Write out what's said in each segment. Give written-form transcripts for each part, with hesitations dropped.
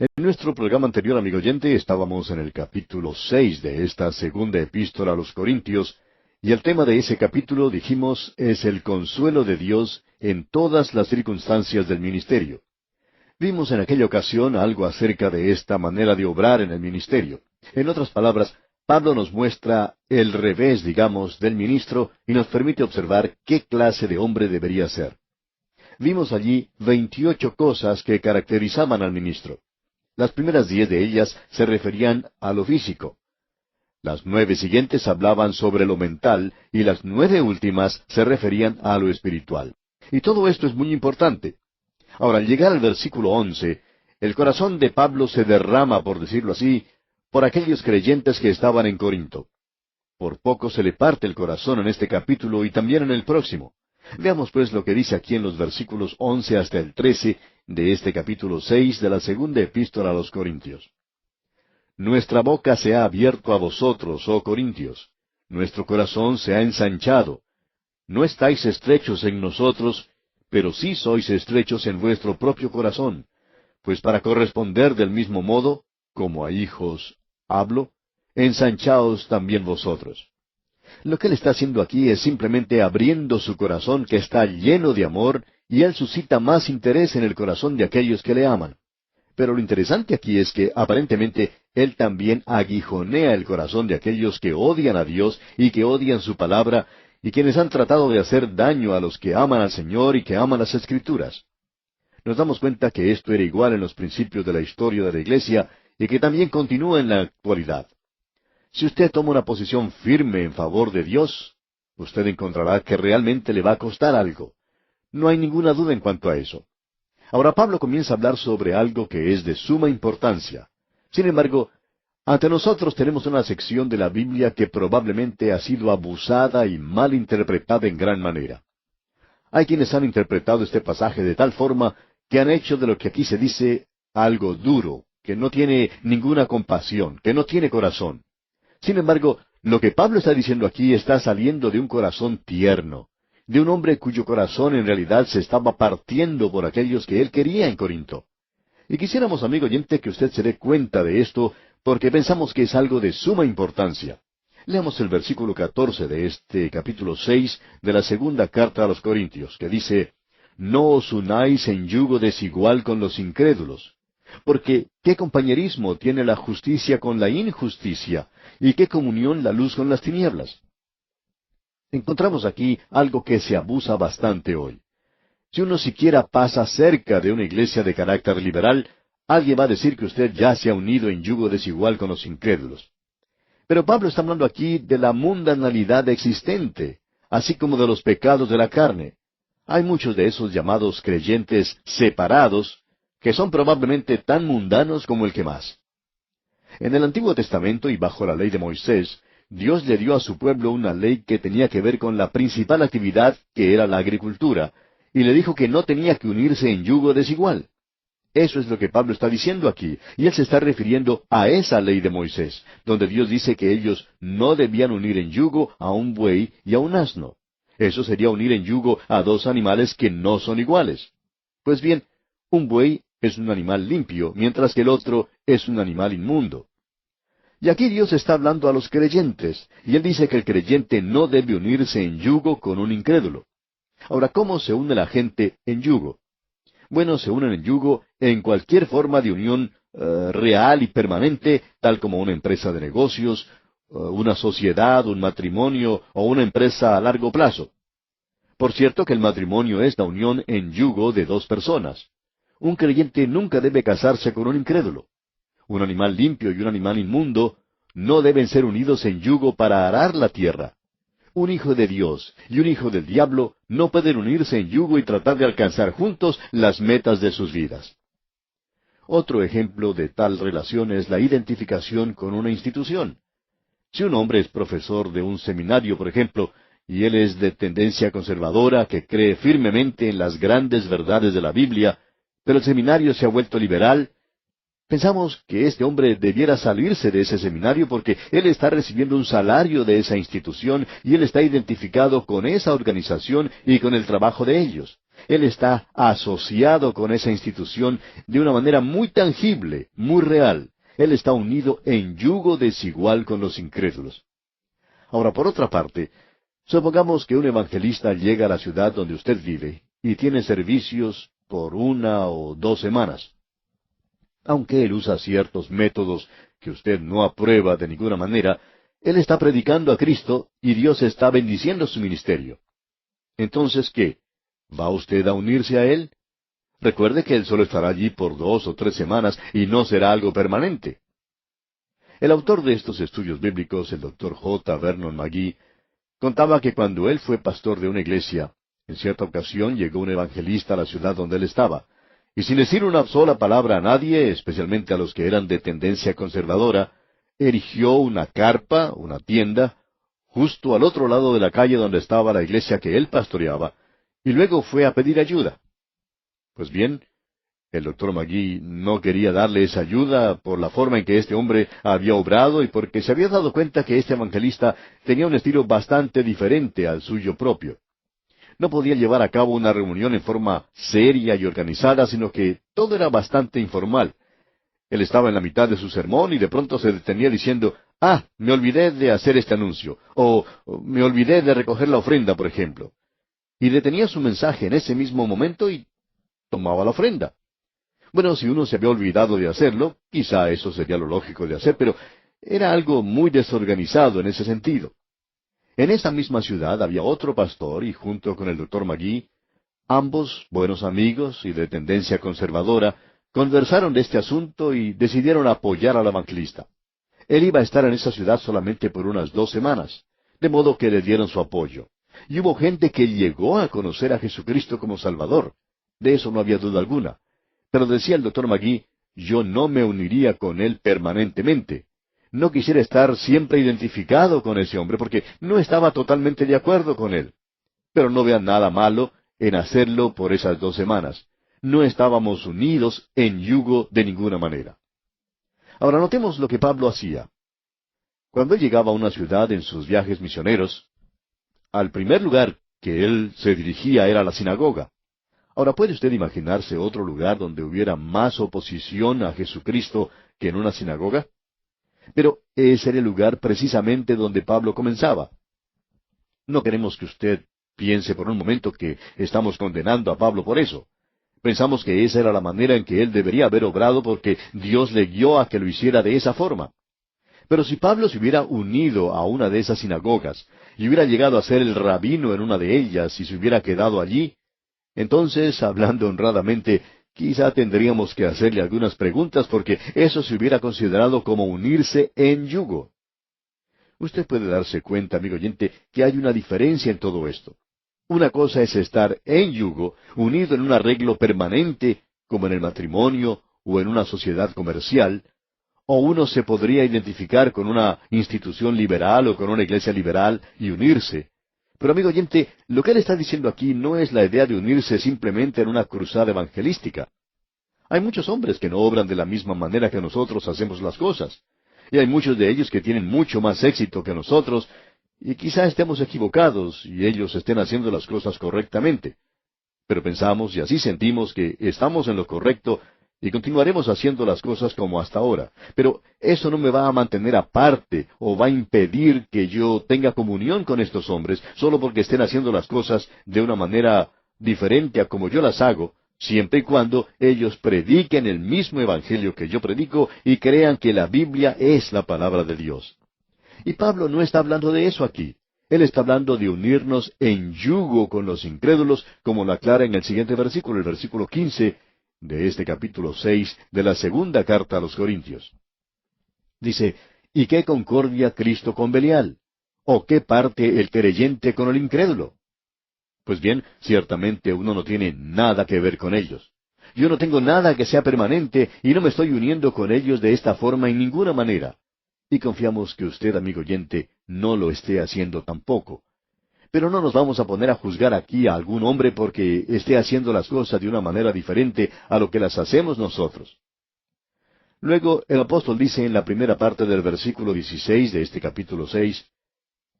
En nuestro programa anterior, amigo oyente, estábamos en el capítulo 6 de esta segunda epístola a los Corintios, y el tema de ese capítulo, dijimos, es el consuelo de Dios en todas las circunstancias del ministerio. Vimos en aquella ocasión algo acerca de esta manera de obrar en el ministerio. En otras palabras, Pablo nos muestra el revés, digamos, del ministro y nos permite observar qué clase de hombre debería ser. Vimos allí 28 cosas que caracterizaban al ministro. Las primeras 10 de ellas se referían a lo físico. Las 9 siguientes hablaban sobre lo mental y las 9 últimas se referían a lo espiritual. Y todo esto es muy importante. Ahora, al llegar al versículo 11, el corazón de Pablo se derrama, por decirlo así, por aquellos creyentes que estaban en Corinto. Por poco se le parte el corazón en este capítulo y también en el próximo. Veamos pues lo que dice aquí en los versículos 11 hasta el 13 de este capítulo 6 de la segunda epístola a los Corintios. Nuestra boca se ha abierto a vosotros, oh Corintios. Nuestro corazón se ha ensanchado. No estáis estrechos en nosotros, pero sí sois estrechos en vuestro propio corazón. Pues para corresponder del mismo modo, como a hijos hablo, ensanchaos también vosotros. Lo que él está haciendo aquí es simplemente abriendo su corazón que está lleno de amor, y él suscita más interés en el corazón de aquellos que le aman. Pero lo interesante aquí es que aparentemente él también aguijonea el corazón de aquellos que odian a Dios y que odian su palabra, y quienes han tratado de hacer daño a los que aman al Señor y que aman las Escrituras. Nos damos cuenta que esto era igual en los principios de la historia de la Iglesia y que también continúa en la actualidad. Si usted toma una posición firme en favor de Dios, usted encontrará que realmente le va a costar algo. No hay ninguna duda en cuanto a eso. Ahora Pablo comienza a hablar sobre algo que es de suma importancia. Sin embargo, ante nosotros tenemos una sección de la Biblia que probablemente ha sido abusada y mal interpretada en gran manera. Hay quienes han interpretado este pasaje de tal forma que han hecho de lo que aquí se dice algo duro, que no tiene ninguna compasión, que no tiene corazón. Sin embargo, lo que Pablo está diciendo aquí está saliendo de un corazón tierno, de un hombre cuyo corazón en realidad se estaba partiendo por aquellos que él quería en Corinto. Y quisiéramos, amigo oyente, que usted se dé cuenta de esto, porque pensamos que es algo de suma importancia. Leamos el versículo 14 de este capítulo 6 de la segunda carta a los Corintios, que dice, «No os unáis en yugo desigual con los incrédulos, porque ¿qué compañerismo tiene la justicia con la injusticia? ¿Y qué comunión la luz con las tinieblas?» Encontramos aquí algo que se abusa bastante hoy. Si uno siquiera pasa cerca de una iglesia de carácter liberal, alguien va a decir que usted ya se ha unido en yugo desigual con los incrédulos. Pero Pablo está hablando aquí de la mundanalidad existente, así como de los pecados de la carne. Hay muchos de esos llamados creyentes separados, que son probablemente tan mundanos como el que más. En el Antiguo Testamento y bajo la ley de Moisés, Dios le dio a su pueblo una ley que tenía que ver con la principal actividad, que era la agricultura, y le dijo que no tenía que unirse en yugo desigual. Eso es lo que Pablo está diciendo aquí, y él se está refiriendo a esa ley de Moisés, donde Dios dice que ellos no debían unir en yugo a un buey y a un asno. Eso sería unir en yugo a dos animales que no son iguales. Pues bien, un buey es un animal limpio, mientras que el otro es un animal inmundo. Y aquí Dios está hablando a los creyentes, y Él dice que el creyente no debe unirse en yugo con un incrédulo. Ahora, ¿cómo se une la gente en yugo? Bueno, se unen en yugo en cualquier forma de unión real y permanente, tal como una empresa de negocios, una sociedad, un matrimonio o una empresa a largo plazo. Por cierto que el matrimonio es la unión en yugo de dos personas. Un creyente nunca debe casarse con un incrédulo. Un animal limpio y un animal inmundo no deben ser unidos en yugo para arar la tierra. Un hijo de Dios y un hijo del diablo no pueden unirse en yugo y tratar de alcanzar juntos las metas de sus vidas. Otro ejemplo de tal relación es la identificación con una institución. Si un hombre es profesor de un seminario, por ejemplo, y él es de tendencia conservadora, que cree firmemente en las grandes verdades de la Biblia, pero el seminario se ha vuelto liberal, pensamos que este hombre debiera salirse de ese seminario porque él está recibiendo un salario de esa institución y él está identificado con esa organización y con el trabajo de ellos. Él está asociado con esa institución de una manera muy tangible, muy real. Él está unido en yugo desigual con los incrédulos. Ahora, por otra parte, supongamos que un evangelista llega a la ciudad donde usted vive y tiene servicios por 1 o 2 semanas. Aunque él usa ciertos métodos que usted no aprueba de ninguna manera, él está predicando a Cristo y Dios está bendiciendo su ministerio. Entonces, ¿qué? ¿Va usted a unirse a él? Recuerde que él solo estará allí por 2 o 3 semanas y no será algo permanente. El autor de estos estudios bíblicos, el Dr. J. Vernon McGee, contaba que cuando él fue pastor de una iglesia, en cierta ocasión llegó un evangelista a la ciudad donde él estaba, y sin decir una sola palabra a nadie, especialmente a los que eran de tendencia conservadora, erigió una carpa, una tienda, justo al otro lado de la calle donde estaba la iglesia que él pastoreaba, y luego fue a pedir ayuda. Pues bien, el doctor McGee no quería darle esa ayuda por la forma en que este hombre había obrado y porque se había dado cuenta que este evangelista tenía un estilo bastante diferente al suyo propio. No podía llevar a cabo una reunión en forma seria y organizada, sino que todo era bastante informal. Él estaba en la mitad de su sermón y de pronto se detenía diciendo, me olvidé de hacer este anuncio, o me olvidé de recoger la ofrenda, por ejemplo. Y detenía su mensaje en ese mismo momento y tomaba la ofrenda. Bueno, si uno se había olvidado de hacerlo, quizá eso sería lo lógico de hacer, pero era algo muy desorganizado en ese sentido. En esa misma ciudad había otro pastor y junto con el doctor McGee, ambos buenos amigos y de tendencia conservadora, conversaron de este asunto y decidieron apoyar al evangelista. Él iba a estar en esa ciudad solamente por unas 2 semanas, de modo que le dieron su apoyo. Y hubo gente que llegó a conocer a Jesucristo como Salvador. De eso no había duda alguna. Pero decía el doctor McGee, yo no me uniría con él permanentemente. No quisiera estar siempre identificado con ese hombre porque no estaba totalmente de acuerdo con él. Pero no vean nada malo en hacerlo por esas 2 semanas. No estábamos unidos en yugo de ninguna manera. Ahora notemos lo que Pablo hacía. Cuando él llegaba a una ciudad en sus viajes misioneros, al primer lugar que él se dirigía era la sinagoga. Ahora, ¿puede usted imaginarse otro lugar donde hubiera más oposición a Jesucristo que en una sinagoga? Pero ese era el lugar precisamente donde Pablo comenzaba. No queremos que usted piense por un momento que estamos condenando a Pablo por eso. Pensamos que esa era la manera en que él debería haber obrado porque Dios le guió a que lo hiciera de esa forma. Pero si Pablo se hubiera unido a una de esas sinagogas y hubiera llegado a ser el rabino en una de ellas y se hubiera quedado allí, entonces, hablando honradamente, quizá tendríamos que hacerle algunas preguntas porque eso se hubiera considerado como unirse en yugo. Usted puede darse cuenta, amigo oyente, que hay una diferencia en todo esto. Una cosa es estar en yugo, unido en un arreglo permanente, como en el matrimonio o en una sociedad comercial, o uno se podría identificar con una institución liberal o con una iglesia liberal y unirse. Pero amigo oyente, lo que él está diciendo aquí no es la idea de unirse simplemente en una cruzada evangelística. Hay muchos hombres que no obran de la misma manera que nosotros hacemos las cosas. Y hay muchos de ellos que tienen mucho más éxito que nosotros, y quizá estemos equivocados y ellos estén haciendo las cosas correctamente. Pero pensamos y así sentimos que estamos en lo correcto y continuaremos haciendo las cosas como hasta ahora. Pero eso no me va a mantener aparte o va a impedir que yo tenga comunión con estos hombres solo porque estén haciendo las cosas de una manera diferente a como yo las hago, siempre y cuando ellos prediquen el mismo evangelio que yo predico y crean que la Biblia es la palabra de Dios. Y Pablo no está hablando de eso aquí. Él está hablando de unirnos en yugo con los incrédulos, como lo aclara en el siguiente versículo, el versículo 15, de este capítulo 6 de la segunda carta a los Corintios. Dice, ¿y qué concordia Cristo con Belial? ¿O qué parte el creyente con el incrédulo? Pues bien, ciertamente uno no tiene nada que ver con ellos. Yo no tengo nada que sea permanente y no me estoy uniendo con ellos de esta forma en ninguna manera. Y confiamos que usted, amigo oyente, no lo esté haciendo tampoco. Pero no nos vamos a poner a juzgar aquí a algún hombre porque esté haciendo las cosas de una manera diferente a lo que las hacemos nosotros. Luego el apóstol dice en la primera parte del versículo 16 de este capítulo 6,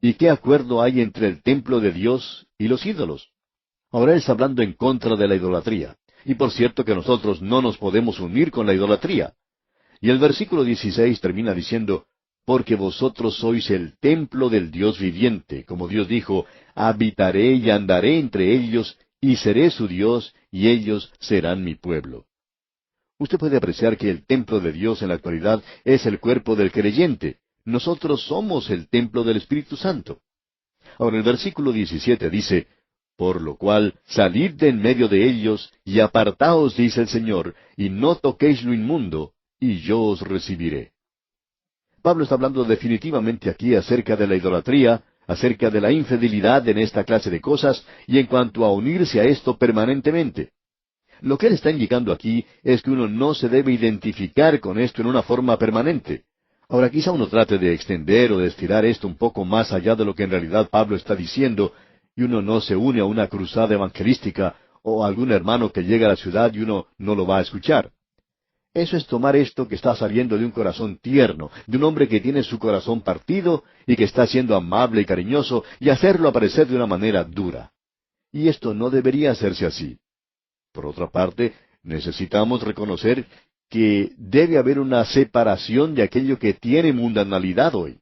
¿y qué acuerdo hay entre el templo de Dios y los ídolos? Ahora él está hablando en contra de la idolatría. Y por cierto que nosotros no nos podemos unir con la idolatría. Y el versículo 16 termina diciendo, porque vosotros sois el templo del Dios viviente, como Dios dijo, habitaré y andaré entre ellos, y seré su Dios, y ellos serán mi pueblo. Usted puede apreciar que el templo de Dios en la actualidad es el cuerpo del creyente. Nosotros somos el templo del Espíritu Santo. Ahora el versículo 17 dice, por lo cual salid de en medio de ellos, y apartaos, dice el Señor, y no toquéis lo inmundo, y yo os recibiré. Pablo está hablando definitivamente aquí acerca de la idolatría, acerca de la infidelidad en esta clase de cosas, y en cuanto a unirse a esto permanentemente. Lo que él está indicando aquí es que uno no se debe identificar con esto en una forma permanente. Ahora quizá uno trate de extender o de estirar esto un poco más allá de lo que en realidad Pablo está diciendo, y uno no se une a una cruzada evangelística o a algún hermano que llega a la ciudad y uno no lo va a escuchar. Eso es tomar esto que está saliendo de un corazón tierno, de un hombre que tiene su corazón partido y que está siendo amable y cariñoso, y hacerlo aparecer de una manera dura. Y esto no debería hacerse así. Por otra parte, necesitamos reconocer que debe haber una separación de aquello que tiene mundanalidad hoy.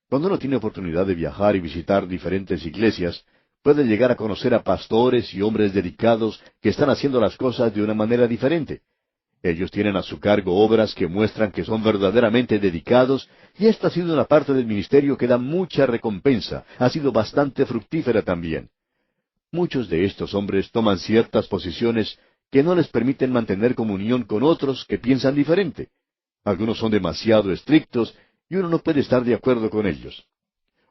Cuando uno tiene oportunidad de viajar y visitar diferentes iglesias, puede llegar a conocer a pastores y hombres dedicados que están haciendo las cosas de una manera diferente. Ellos tienen a su cargo obras que muestran que son verdaderamente dedicados, y esta ha sido una parte del ministerio que da mucha recompensa, ha sido bastante fructífera también. Muchos de estos hombres toman ciertas posiciones que no les permiten mantener comunión con otros que piensan diferente. Algunos son demasiado estrictos y uno no puede estar de acuerdo con ellos.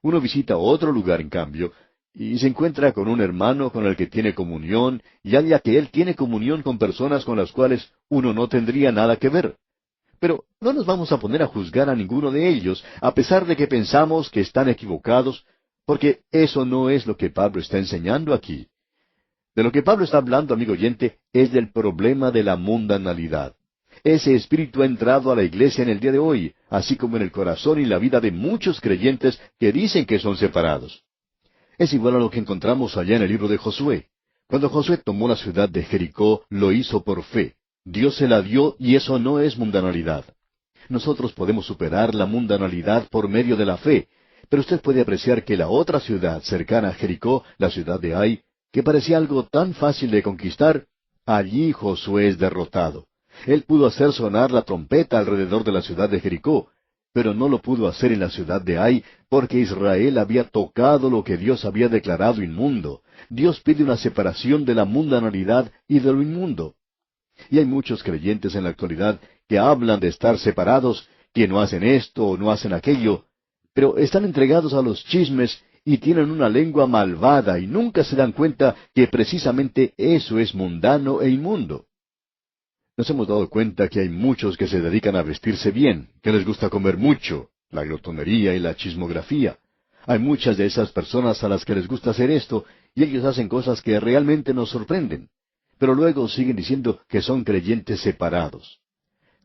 Uno visita otro lugar, en cambio, y se encuentra con un hermano con el que tiene comunión, y halla que él tiene comunión con personas con las cuales uno no tendría nada que ver. Pero no nos vamos a poner a juzgar a ninguno de ellos, a pesar de que pensamos que están equivocados, porque eso no es lo que Pablo está enseñando aquí. De lo que Pablo está hablando, amigo oyente, es del problema de la mundanalidad. Ese espíritu ha entrado a la iglesia en el día de hoy, así como en el corazón y la vida de muchos creyentes que dicen que son separados. Es igual a lo que encontramos allá en el libro de Josué. Cuando Josué tomó la ciudad de Jericó, lo hizo por fe. Dios se la dio y eso no es mundanalidad. Nosotros podemos superar la mundanalidad por medio de la fe, pero usted puede apreciar que la otra ciudad cercana a Jericó, la ciudad de Ai, que parecía algo tan fácil de conquistar, allí Josué es derrotado. Él pudo hacer sonar la trompeta alrededor de la ciudad de Jericó, pero no lo pudo hacer en la ciudad de Ai, porque Israel había tocado lo que Dios había declarado inmundo. Dios pide una separación de la mundanalidad y de lo inmundo. Y hay muchos creyentes en la actualidad que hablan de estar separados, que no hacen esto o no hacen aquello, pero están entregados a los chismes y tienen una lengua malvada y nunca se dan cuenta que precisamente eso es mundano e inmundo. Nos hemos dado cuenta que hay muchos que se dedican a vestirse bien, que les gusta comer mucho, la glotonería y la chismografía. Hay muchas de esas personas a las que les gusta hacer esto, y ellos hacen cosas que realmente nos sorprenden. Pero luego siguen diciendo que son creyentes separados.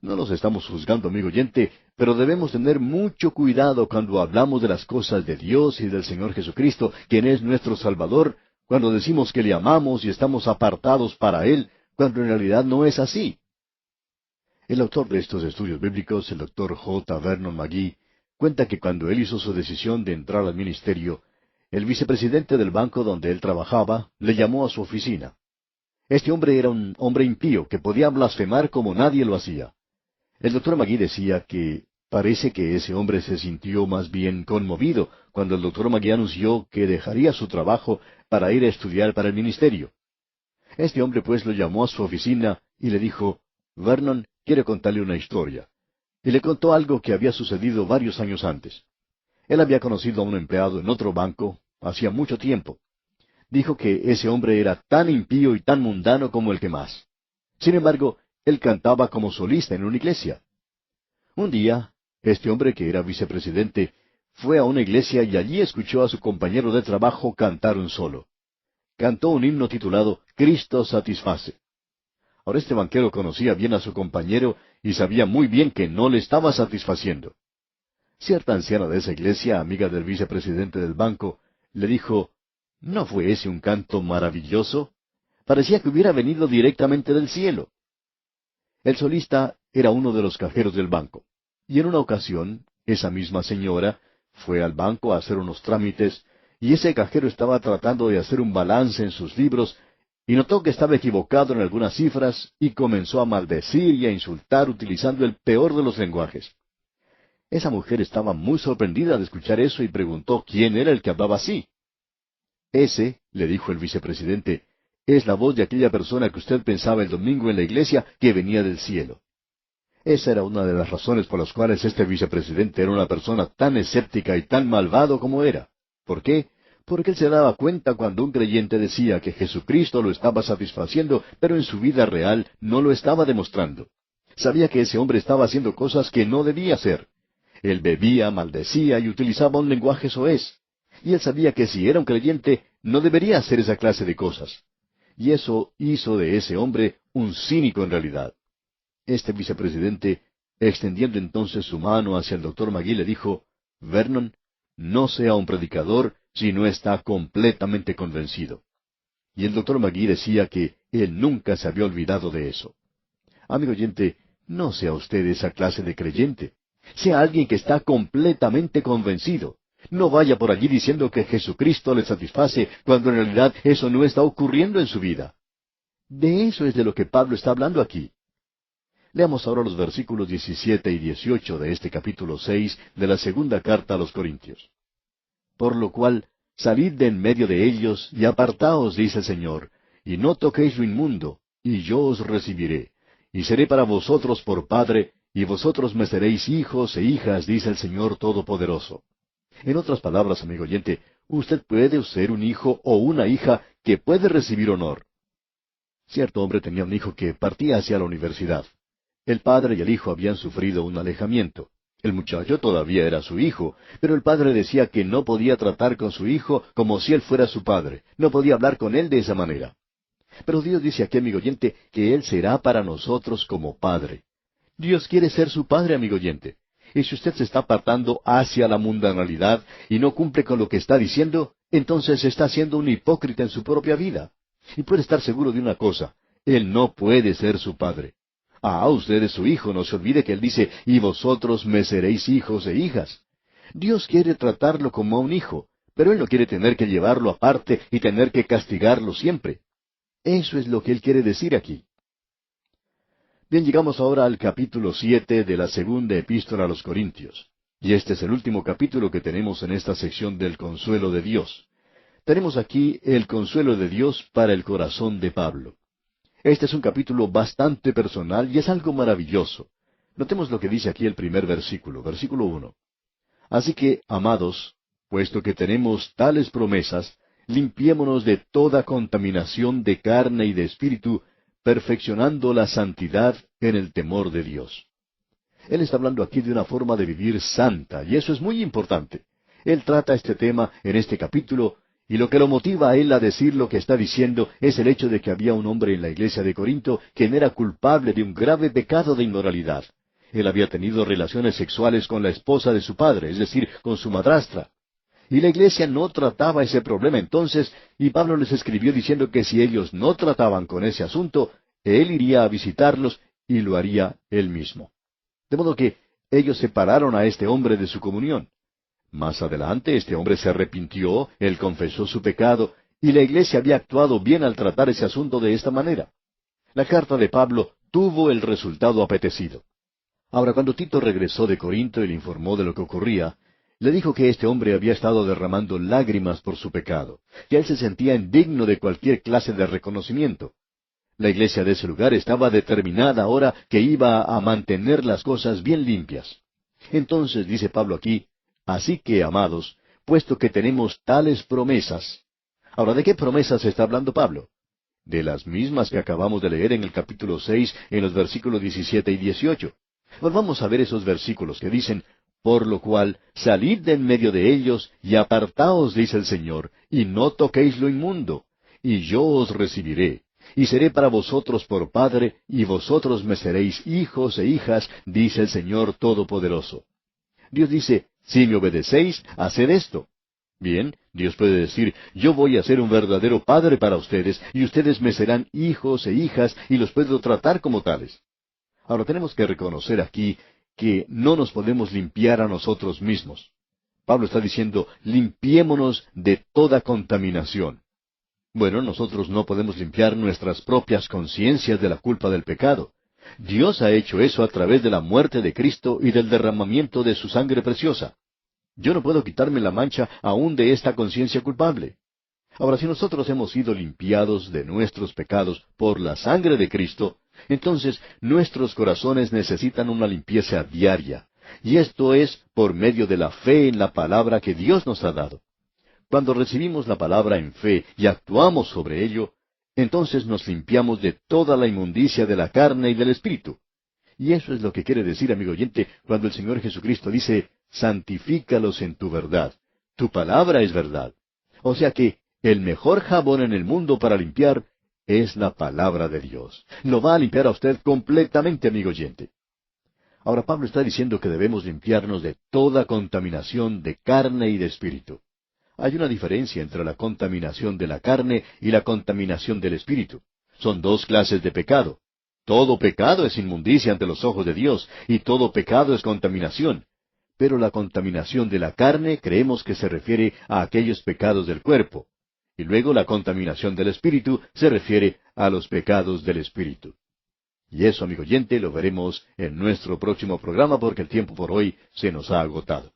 No los estamos juzgando, amigo oyente, pero debemos tener mucho cuidado cuando hablamos de las cosas de Dios y del Señor Jesucristo, quien es nuestro Salvador, cuando decimos que le amamos y estamos apartados para Él, cuando en realidad no es así. El autor de estos estudios bíblicos, el doctor J. Vernon McGee, cuenta que cuando él hizo su decisión de entrar al ministerio, el vicepresidente del banco donde él trabajaba le llamó a su oficina. Este hombre era un hombre impío que podía blasfemar como nadie lo hacía. El doctor McGee decía que parece que ese hombre se sintió más bien conmovido cuando el doctor McGee anunció que dejaría su trabajo para ir a estudiar para el ministerio. Este hombre pues lo llamó a su oficina y le dijo, Vernon quiere contarle una historia. Y le contó algo que había sucedido varios años antes. Él había conocido a un empleado en otro banco hacía mucho tiempo. Dijo que ese hombre era tan impío y tan mundano como el que más. Sin embargo, él cantaba como solista en una iglesia. Un día, este hombre que era vicepresidente fue a una iglesia y allí escuchó a su compañero de trabajo cantar un solo. Cantó un himno titulado Cristo satisface. Ahora este banquero conocía bien a su compañero y sabía muy bien que no le estaba satisfaciendo. Cierta anciana de esa iglesia, amiga del vicepresidente del banco, le dijo, ¿No fue ese un canto maravilloso? Parecía que hubiera venido directamente del cielo. El solista era uno de los cajeros del banco, y en una ocasión, esa misma señora fue al banco a hacer unos trámites, y ese cajero estaba tratando de hacer un balance en sus libros, y notó que estaba equivocado en algunas cifras, y comenzó a maldecir y a insultar utilizando el peor de los lenguajes. Esa mujer estaba muy sorprendida de escuchar eso y preguntó quién era el que hablaba así. Ese, le dijo el vicepresidente, es la voz de aquella persona que usted pensaba el domingo en la iglesia que venía del cielo. Esa era una de las razones por las cuales este vicepresidente era una persona tan escéptica y tan malvado como era. ¿Por qué? Porque él se daba cuenta cuando un creyente decía que Jesucristo lo estaba satisfaciendo, pero en su vida real no lo estaba demostrando. Sabía que ese hombre estaba haciendo cosas que no debía hacer. Él bebía, maldecía y utilizaba un lenguaje soez. Y él sabía que si era un creyente, no debería hacer esa clase de cosas. Y eso hizo de ese hombre un cínico en realidad. Este vicepresidente, extendiendo entonces su mano hacia el doctor Magui, le dijo, Vernon, no sea un predicador si no está completamente convencido. Y el doctor Magui decía que él nunca se había olvidado de eso. Amigo oyente, no sea usted esa clase de creyente. Sea alguien que está completamente convencido. No vaya por allí diciendo que Jesucristo le satisface cuando en realidad eso no está ocurriendo en su vida. De eso es de lo que Pablo está hablando aquí. Leamos ahora los versículos 17 y 18 de este capítulo 6 de la segunda carta a los Corintios. Por lo cual, salid de en medio de ellos y apartaos, dice el Señor, y no toquéis lo inmundo, y yo os recibiré, y seré para vosotros por Padre, y vosotros me seréis hijos e hijas, dice el Señor Todopoderoso. En otras palabras, amigo oyente, usted puede ser un hijo o una hija que puede recibir honor. Cierto hombre tenía un hijo que partía hacia la universidad. El padre y el hijo habían sufrido un alejamiento. El muchacho todavía era su hijo, pero el padre decía que no podía tratar con su hijo como si él fuera su padre. No podía hablar con él de esa manera. Pero Dios dice aquí, amigo oyente, que Él será para nosotros como Padre. Dios quiere ser su Padre, amigo oyente. Y si usted se está apartando hacia la mundanalidad y no cumple con lo que está diciendo, entonces está siendo un hipócrita en su propia vida. Y puede estar seguro de una cosa, Él no puede ser su Padre. Usted es su hijo, no se olvide que Él dice, y vosotros me seréis hijos e hijas. Dios quiere tratarlo como a un hijo, pero Él no quiere tener que llevarlo aparte y tener que castigarlo siempre. Eso es lo que Él quiere decir aquí. Bien, llegamos ahora al capítulo 7 de la segunda epístola a los Corintios. Y este es el último capítulo que tenemos en esta sección del consuelo de Dios. Tenemos aquí el consuelo de Dios para el corazón de Pablo. Este es un capítulo bastante personal y es algo maravilloso. Notemos lo que dice aquí el primer versículo, versículo 1. Así que, amados, puesto que tenemos tales promesas, limpiémonos de toda contaminación de carne y de espíritu, perfeccionando la santidad en el temor de Dios. Él está hablando aquí de una forma de vivir santa, y eso es muy importante. Él trata este tema en este capítulo, y lo que lo motiva a él a decir lo que está diciendo es el hecho de que había un hombre en la iglesia de Corinto quien era culpable de un grave pecado de inmoralidad. Él había tenido relaciones sexuales con la esposa de su padre, es decir, con su madrastra. Y la iglesia no trataba ese problema entonces, y Pablo les escribió diciendo que si ellos no trataban con ese asunto, él iría a visitarlos y lo haría él mismo. De modo que ellos separaron a este hombre de su comunión. Más adelante este hombre se arrepintió, él confesó su pecado, y la iglesia había actuado bien al tratar ese asunto de esta manera. La carta de Pablo tuvo el resultado apetecido. Ahora, cuando Tito regresó de Corinto y le informó de lo que ocurría, le dijo que este hombre había estado derramando lágrimas por su pecado, que él se sentía indigno de cualquier clase de reconocimiento. La iglesia de ese lugar estaba determinada ahora que iba a mantener las cosas bien limpias. Entonces, dice Pablo aquí, así que, amados, puesto que tenemos tales promesas. Ahora, ¿de qué promesas está hablando Pablo? De las mismas que acabamos de leer en el capítulo 6, en los versículos 17 y 18. Pues vamos a ver esos versículos que dicen, por lo cual, salid de en medio de ellos, y apartaos, dice el Señor, y no toquéis lo inmundo, y yo os recibiré, y seré para vosotros por Padre, y vosotros me seréis hijos e hijas, dice el Señor Todopoderoso. Dios dice, si me obedecéis, haced esto. Bien, Dios puede decir, yo voy a ser un verdadero padre para ustedes, y ustedes me serán hijos e hijas, y los puedo tratar como tales. Ahora tenemos que reconocer aquí que no nos podemos limpiar a nosotros mismos. Pablo está diciendo, limpiémonos de toda contaminación. Bueno, nosotros no podemos limpiar nuestras propias conciencias de la culpa del pecado. Dios ha hecho eso a través de la muerte de Cristo y del derramamiento de su sangre preciosa. Yo no puedo quitarme la mancha aún de esta conciencia culpable. Ahora, si nosotros hemos sido limpiados de nuestros pecados por la sangre de Cristo, entonces nuestros corazones necesitan una limpieza diaria. Y esto es por medio de la fe en la palabra que Dios nos ha dado. Cuando recibimos la palabra en fe y actuamos sobre ello, entonces nos limpiamos de toda la inmundicia de la carne y del espíritu. Y eso es lo que quiere decir, amigo oyente, cuando el Señor Jesucristo dice, santifícalos en tu verdad. Tu palabra es verdad. O sea que el mejor jabón en el mundo para limpiar es la palabra de Dios. Lo va a limpiar a usted completamente, amigo oyente. Ahora Pablo está diciendo que debemos limpiarnos de toda contaminación de carne y de espíritu. Hay una diferencia entre la contaminación de la carne y la contaminación del espíritu. Son dos clases de pecado. Todo pecado es inmundicia ante los ojos de Dios, y todo pecado es contaminación. Pero la contaminación de la carne creemos que se refiere a aquellos pecados del cuerpo. Y luego la contaminación del espíritu se refiere a los pecados del espíritu. Y eso, amigo oyente, lo veremos en nuestro próximo programa porque el tiempo por hoy se nos ha agotado.